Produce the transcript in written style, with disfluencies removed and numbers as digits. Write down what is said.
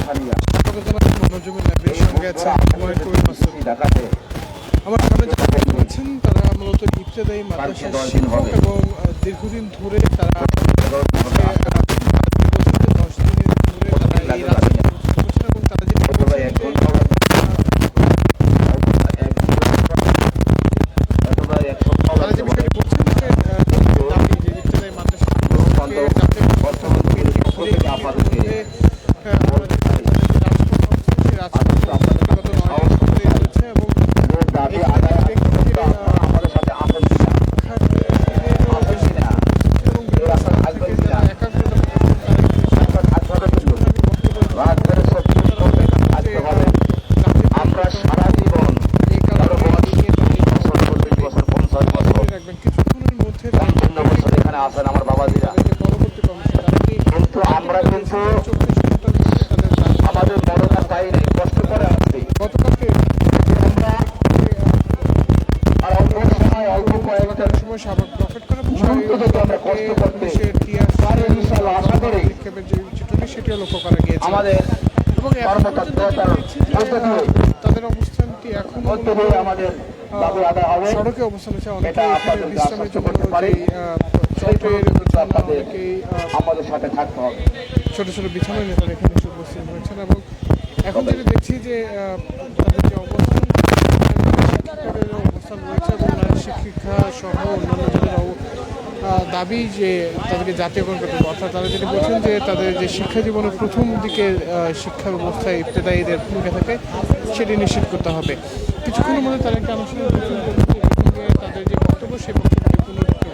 স্বাগত জানাচ্ছি মনোজমিন ল্যাবের সঙ্গে আছে হুমায়ুন কবির মাসুদ। আমার সামনে যারা কথা বলছেন তারা মূলত ইবতেদায়ী মাদ্রাসার শিক্ষক এবং দীর্ঘদিন ধরে তারা বলছেন যে 10 দিনের ধরে তারা এই রাজনীতি করছেন এবং তারা যেটা বলছেন যে তারা যে বিষয়টি বলছেন যে দাবি যে ইবতেদায়ী মাদ্রাসার শিক্ষককে যাতে আমার বাবাজিরা কিন্তু আমরা কিন্তু আমাদের বড়রা পাই নাই, কষ্ট করে আসছি। আর অল্প সময় অল্প কয়েকটা সময় সাবেক রকেট করে আমরা কষ্ট করতে পারি ইনশাআল্লাহ আশা করি। সেটিও লক্ষ্য করা গিয়েছে আমাদের এবং তাদের অবস্থানটি এখন আমাদের দাবি আদায় হবে। সড়কে অবস্থান হচ্ছে অনেকে এখানে বিশ্রামের জন্য আমাদের সাথে থাকতে হবে। ছোট ছোট বিছানায় নেতারা এখানে এসে উপস্থিত হয়েছেন এবং এখন যেটা দেখছি যে তাদের যে অবস্থান শিক্ষকের অবস্থান রয়েছে এবং শিক্ষিকা সহ অন্যান্য যাদের দাবি যে তাদেরকে জাতীয়করণ করতে হবে, অর্থাৎ তারা যেটা বলছেন যে তাদের যে শিক্ষা জীবনের প্রথম দিকে শিক্ষা ব্যবস্থায় ইবতেদায়ীদের ভূমিকা থাকে সেটি নিশ্চিত করতে হবে। কিছুক্ষণের মধ্যে তারা একটা আনুষ্ঠানিক তাদের যে বক্তব্য সেই বক্তব্যটি পুনরুক্তি